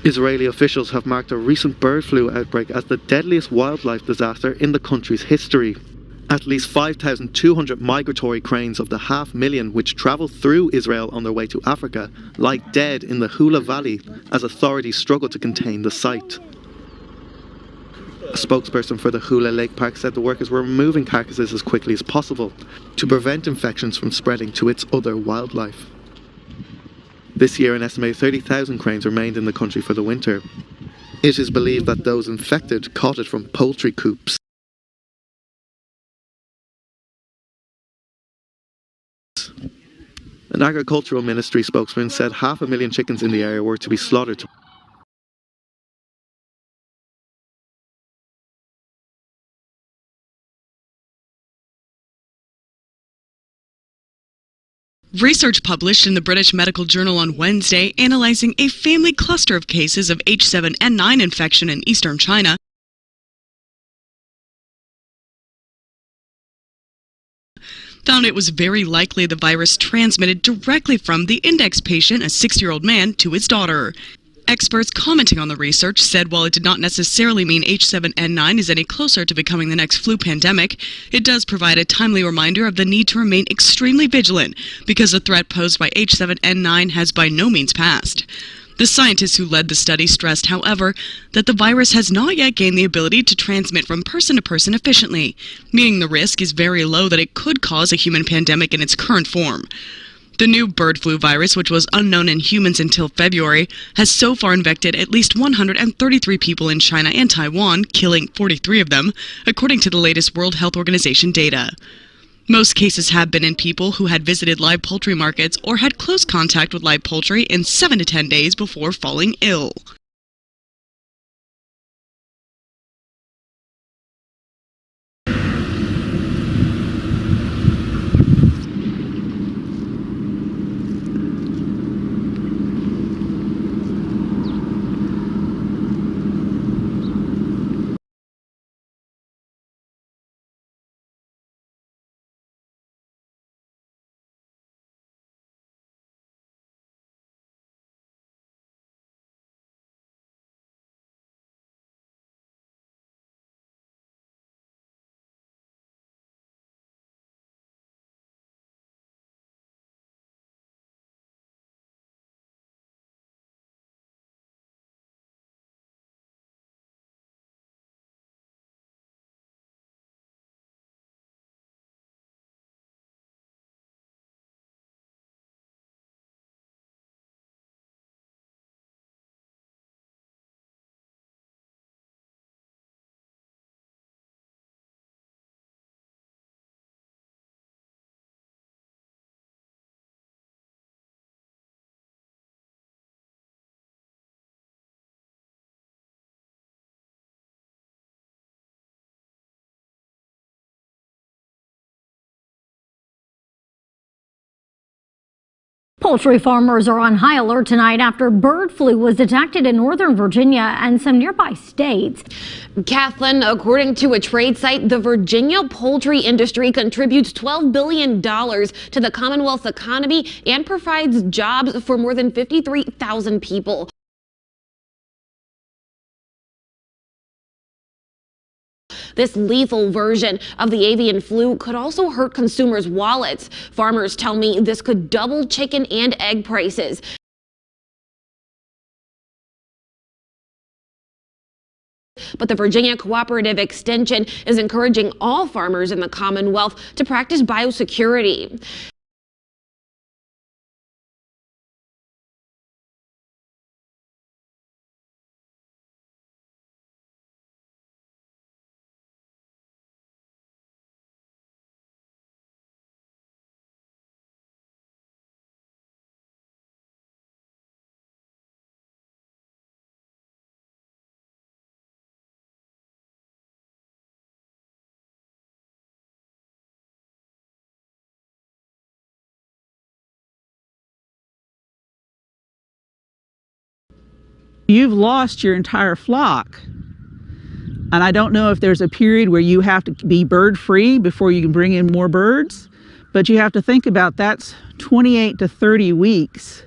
Israeli officials have marked a recent bird flu outbreak as the deadliest wildlife disaster in the country's history. At least 5,200 migratory cranes of the 500,000 which travel through Israel on their way to Africa lie dead in the Hula Valley as authorities struggle to contain the site. A spokesperson for the Hula Lake Park said the workers were removing carcasses as quickly as possible to prevent infections from spreading to its other wildlife. This year, an estimated 30,000 cranes remained in the country for the winter. It is believed that those infected caught it from poultry coops. An agricultural ministry spokesman said 500,000 chickens in the area were to be slaughtered. Research published in the British Medical Journal on Wednesday analyzing a family cluster of cases of H7N9 infection in eastern China found it was very likely the virus transmitted directly from the index patient, a 6-year-old man, to his daughter. Experts commenting on the research said while it did not necessarily mean H7N9 is any closer to becoming the next flu pandemic, it does provide a timely reminder of the need to remain extremely vigilant because the threat posed by H7N9 has by no means passed. The scientists who led the study stressed, however, that the virus has not yet gained the ability to transmit from person to person efficiently, meaning the risk is very low that it could cause a human pandemic in its current form. The new bird flu virus, which was unknown in humans until February, has so far infected at least 133 people in China and Taiwan, killing 43 of them, according to the latest World Health Organization data. Most cases have been in people who had visited live poultry markets or had close contact with live poultry in 7 to 10 days before falling ill. Poultry farmers are on high alert tonight after bird flu was detected in northern Virginia and some nearby states. Kathleen, according to a trade site, the Virginia poultry industry contributes $12 billion to the Commonwealth's economy and provides jobs for more than 53,000 people. This lethal version of the avian flu could also hurt consumers' wallets. Farmers tell me this could double chicken and egg prices. But the Virginia Cooperative Extension is encouraging all farmers in the Commonwealth to practice biosecurity. You've lost your entire flock. And I don't know if there's a period where you have to be bird free before you can bring in more birds, but you have to think about that's 28 to 30 weeks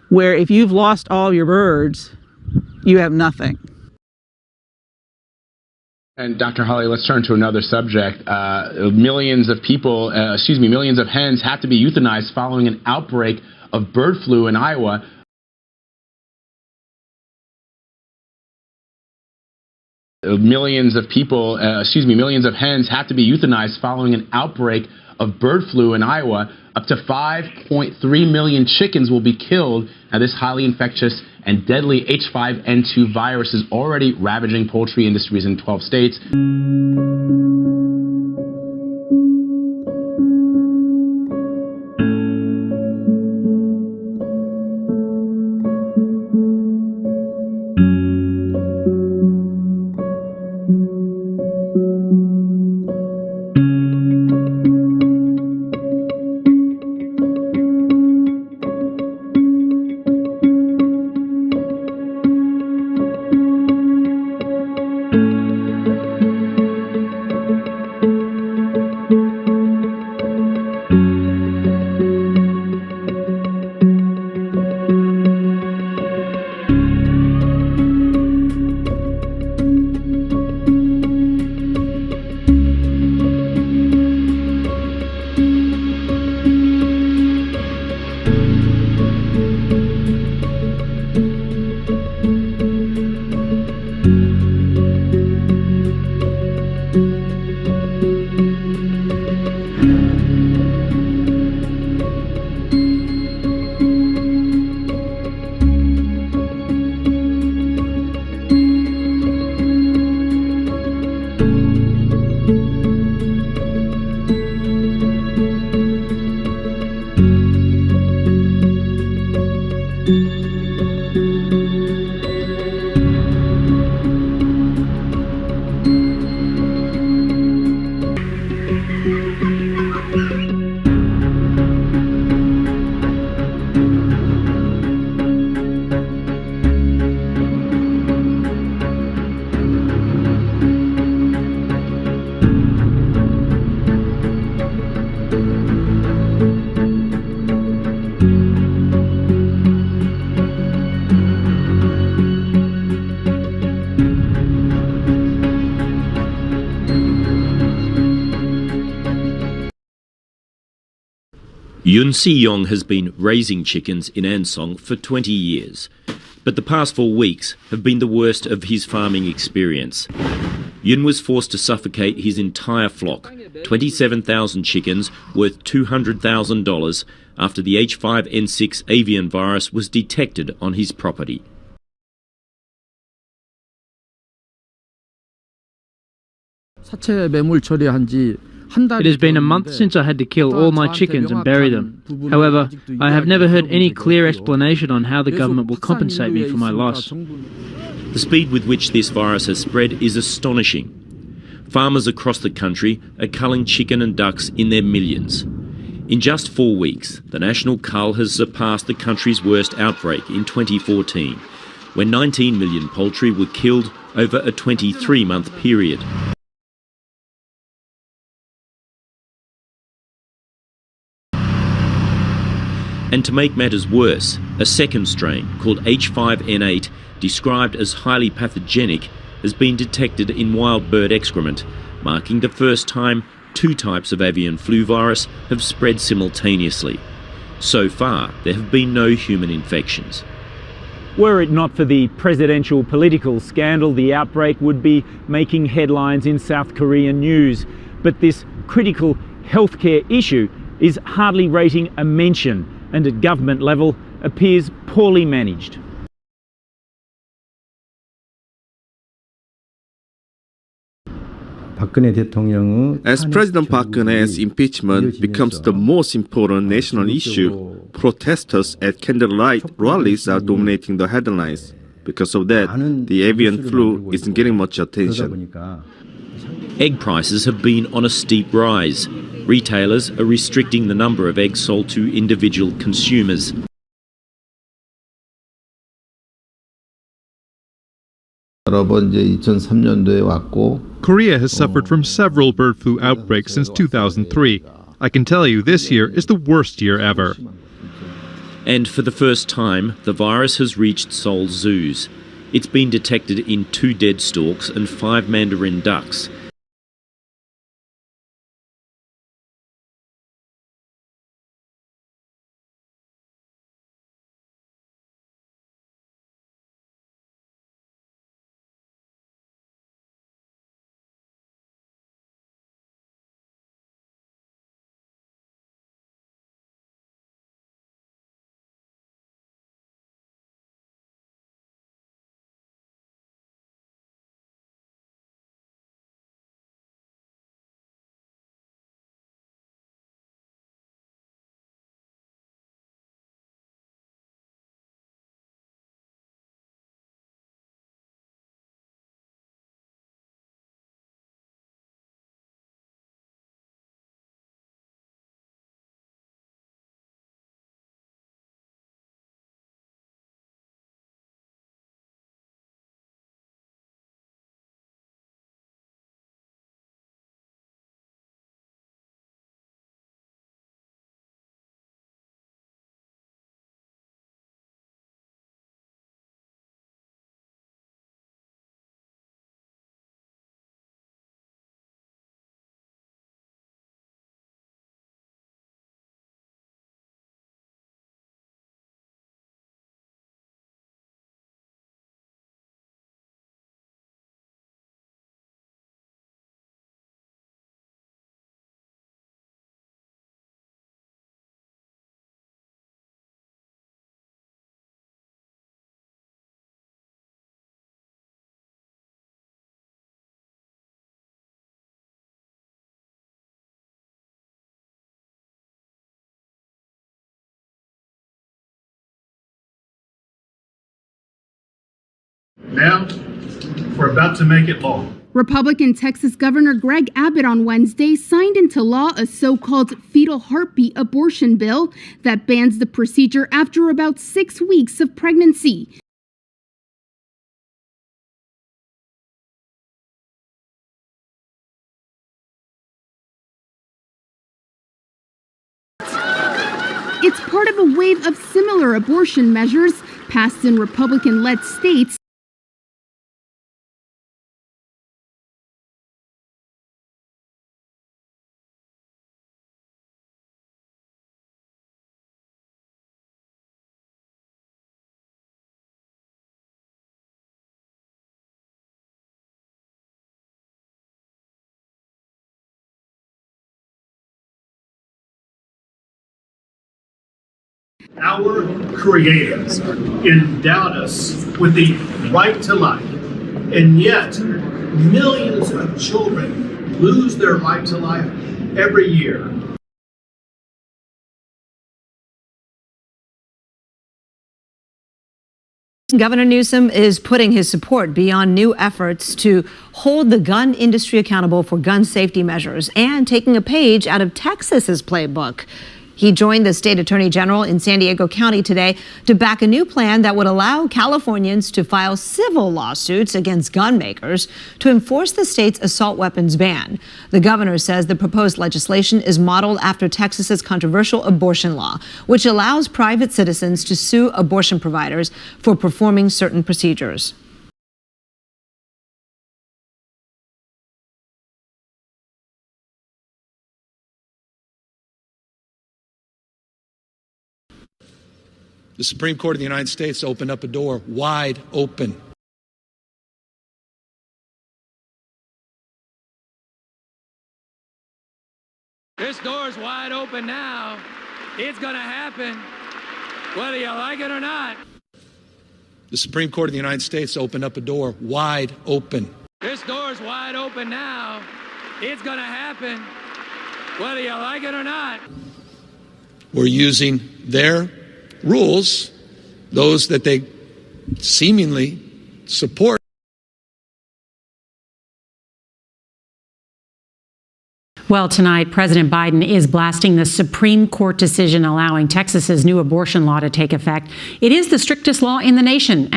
where if you've lost all your birds, you have nothing. And Dr. Hawley, let's turn to another subject. Millions of hens have to be euthanized following an outbreak of bird flu in Iowa. Millions of hens have to be euthanized following an outbreak of bird flu in Iowa. Up to 5.3 million chickens will be killed. Now, this highly infectious and deadly H5N2 virus is already ravaging poultry industries in 12 states. Yun Si-yong has been raising chickens in Ansong for 20 years, but the past 4 weeks have been the worst of his farming experience. Yun was forced to suffocate his entire flock, 27,000 chickens worth $200,000, after the H5N6 avian virus was detected on his property. It has been a month since I had to kill all my chickens and bury them. However, I have never heard any clear explanation on how the government will compensate me for my loss. The speed with which this virus has spread is astonishing. Farmers across the country are culling chicken and ducks in their millions. In just 4 weeks, the national cull has surpassed the country's worst outbreak in 2014, when 19 million poultry were killed over a 23-month period. And to make matters worse, a second strain called H5N8, described as highly pathogenic, has been detected in wild bird excrement, marking the first time 2 types of avian flu virus have spread simultaneously. So far, there have been no human infections. Were it not for the presidential political scandal, the outbreak would be making headlines in South Korean news. But this critical healthcare issue is hardly rating a mention, and at government level appears poorly managed. As President Park Geun-hye's impeachment becomes the most important national issue, protesters at candlelight rallies are dominating the headlines. Because of that, the avian flu isn't getting much attention. Egg prices have been on a steep rise. Retailers are restricting the number of eggs sold to individual consumers. Korea has suffered from several bird flu outbreaks since 2003. I can tell you this year is the worst year ever. And for the first time, the virus has reached Seoul's zoos. It's been detected in 2 dead storks and 5 mandarin ducks. Now, we're about to make it law. Republican Texas Governor Greg Abbott on Wednesday signed into law a so-called fetal heartbeat abortion bill that bans the procedure after about 6 weeks of pregnancy. It's part of a wave of similar abortion measures passed in Republican-led states. Our creators endowed us with the right to life, and yet millions of children lose their right to life every year. Governor Newsom is putting his support beyond new efforts to hold the gun industry accountable for gun safety measures and taking a page out of Texas's playbook. He joined the state attorney general in San Diego County today to back a new plan that would allow Californians to file civil lawsuits against gun makers to enforce the state's assault weapons ban. The governor says the proposed legislation is modeled after Texas's controversial abortion law, which allows private citizens to sue abortion providers for performing certain procedures. The Supreme Court of the United States opened up a door wide open. This door's wide open now. It's going to happen, whether you like it or not. The Supreme Court of the United States opened up a door wide open. This door's wide open now. It's going to happen, whether you like it or not. We're using their rules, those that they seemingly support. Well, tonight, President Biden is blasting the Supreme Court decision allowing Texas's new abortion law to take effect. It is the strictest law in the nation.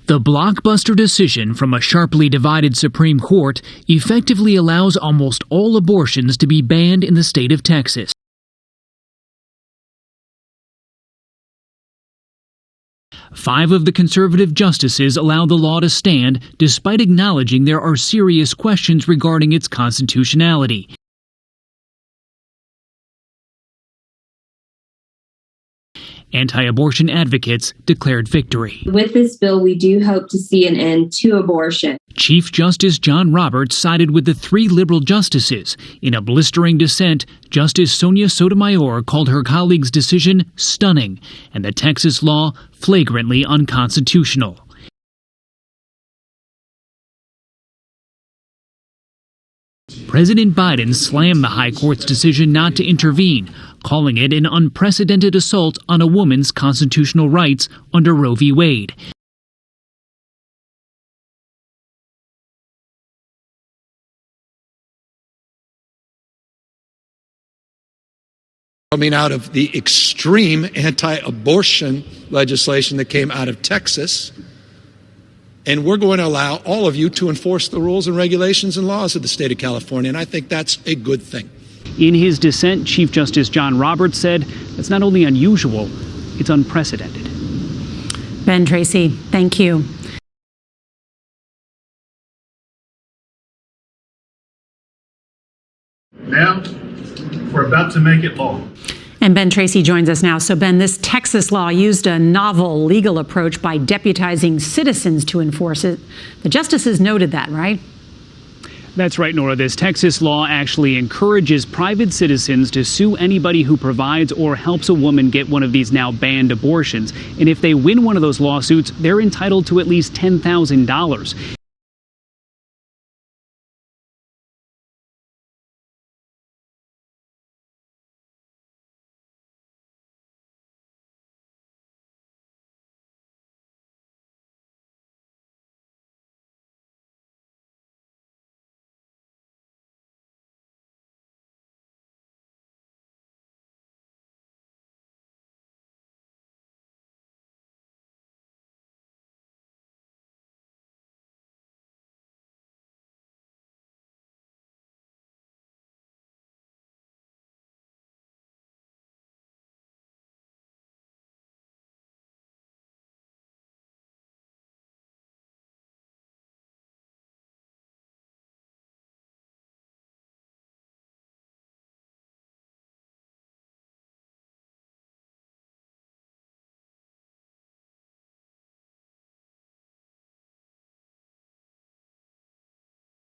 The blockbuster decision from a sharply divided Supreme Court effectively allows almost all abortions to be banned in the state of Texas. 5 of the conservative justices allowed the law to stand, despite acknowledging there are serious questions regarding its constitutionality. Anti-abortion advocates declared victory. With this bill, we do hope to see an end to abortion. Chief Justice John Roberts sided with the 3 liberal justices. In a blistering dissent, Justice Sonia Sotomayor called her colleague's decision stunning and the Texas law flagrantly unconstitutional. President Biden slammed the High Court's decision not to intervene, calling it an unprecedented assault on a woman's constitutional rights under Roe v. Wade. Coming out of the extreme anti-abortion legislation that came out of Texas, and we're going to allow all of you to enforce the rules and regulations and laws of the state of California, and I think that's a good thing. In his dissent, Chief Justice John Roberts said that's not only unusual, it's unprecedented. Ben Tracy, thank you. Now, we're about to make it law. And Ben Tracy joins us now. So, Ben, this Texas law used a novel legal approach by deputizing citizens to enforce it. The justices noted that, right? That's right, Nora. This Texas law actually encourages private citizens to sue anybody who provides or helps a woman get one of these now banned abortions. And if they win one of those lawsuits, they're entitled to at least $10,000.